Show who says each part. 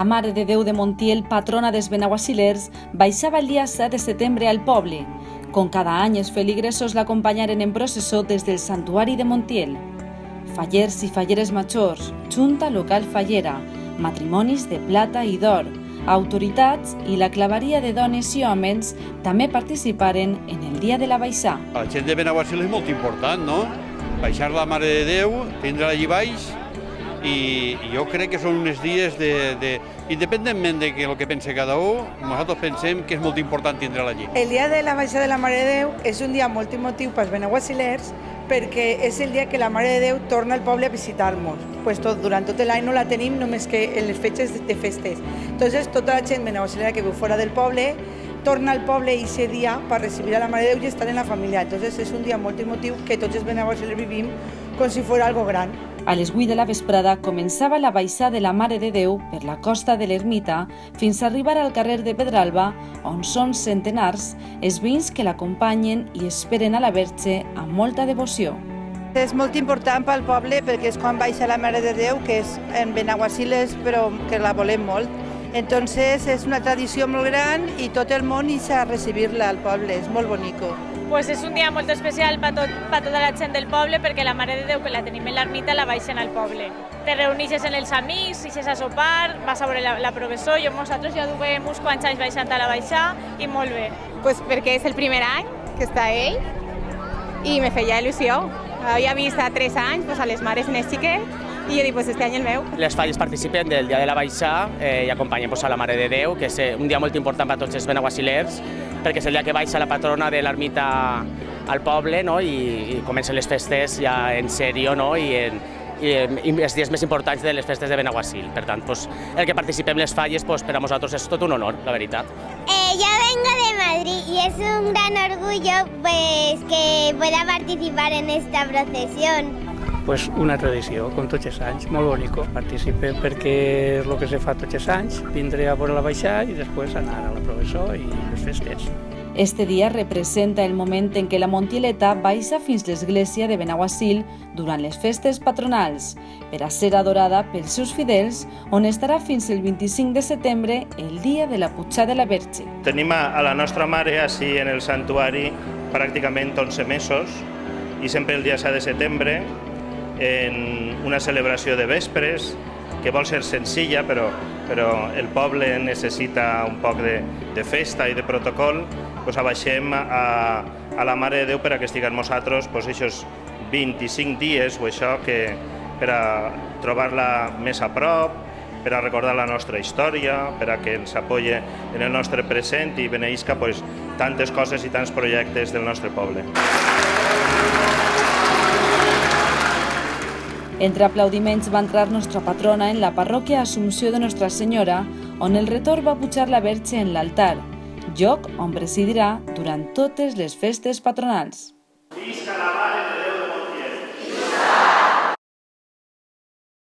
Speaker 1: Mare de Déu de Montiel, patrona dels benaguasilers, baixava el dia 7 de setembre al poble. Com cada any, els feligresos l'acompanyaren en processó des del santuari de Montiel. Fallers i falleres majors, Junta Local Fallera, matrimonis de plata i d'or, autoritats i la claveria de dones i homes també participaren en el dia de la baixà.
Speaker 2: La gent de Benaguasil és molt important, no? Baixar la Mare de Déu, tindre-la allí baix, i jo crec que són uns dies independentment de el que pense cada un, nosaltres pensem que és molt important tindre-la allí.
Speaker 3: El dia de la baixa de la Mare de Déu és un dia molt emotiu pels benaguasilers perquè és el dia que la Mare de Déu torna al poble a visitar-nos. Durant tot l'any no la tenim, només que en les fetges de festes. Entonces, tota la gent benaguasilera que viu fora del poble torna al poble aquest dia per recibir a la Mare de Déu i estar en la família. Entonces, és un dia molt emotiu que tots els benaguasilers vivim com si fos algo gran.
Speaker 1: A les 8 de la vesprada començava la baixada de la Mare de Déu per la costa de l'Ermita fins a arribar al carrer de Pedralba, on són centenars els veïns que l'acompanyen i esperen a la Verge amb molta devoció.
Speaker 4: És molt important pel poble perquè és quan baixa la Mare de Déu, que és en Benaguasiles, però que la volem molt. Entonces és una tradició molt gran i tot el món hi a recibir-la al poble, és molt bonico.
Speaker 5: Pues és un dia molt especial per tota la gent del poble perquè la Mare de Déu que la tenim en l'ermita la baixen al poble. Te reunixes amb els amics, ixes a sopar, vas a veure la professor, nosaltres ja duem uns quants anys baixant a la baixar i molt bé.
Speaker 6: Pues perquè és el primer any que està ell i me feia il·lusió. Havia vist a 3 anys a les mares en el xiquet i jo dic, pues este any el meu.
Speaker 7: Les falles participen del dia de la baixa i acompanyen a la Mare de Déu, que és un dia molt important per a tots els benaguasilers, perquè és el dia que baixa la patrona de l'ermita al poble, no? I comencen les festes ja en sèrio, no? I els dies més importants de les festes de Benaguasil. Per tant, el que participem en les falles per a nosaltres és tot un honor, la veritat.
Speaker 8: Yo vengo de Madrid y es un gran orgullo que pueda participar en esta procesión.
Speaker 9: Una tradició, com tots els anys, molt bonico. Participe perquè és el que se fa tots els anys, vindré a veure la baixar i després anar a la processó i les festes.
Speaker 1: Este dia representa el moment en què la Montieleta baixa fins l'església de Benaguasil durant les festes patronals, per a ser adorada pels seus fidels, on estarà fins el 25 de setembre, el dia de la Pujada de la Verge.
Speaker 10: Tenim a la nostra mare així en el santuari pràcticament 11 mesos i sempre el dia 7 de setembre en una celebració de vespres que vol ser senzilla, però el poble necessita un poc de festa i de protocol. Abaixem a la Mare de Déu per a que estiguem nosaltres aquests 25 dies o això per a trobar-la més a prop, per a recordar la nostra història, per a que ens apoye en el nostre present i beneïsca tantes coses i tants projectes del nostre poble.
Speaker 1: Entre aplaudiments va entrar nostra patrona en la parròquia Assumpció de Nostra Senyora, on el retor va pujar la Verge en l'altar, lloc on presidirà durant totes les festes patronals.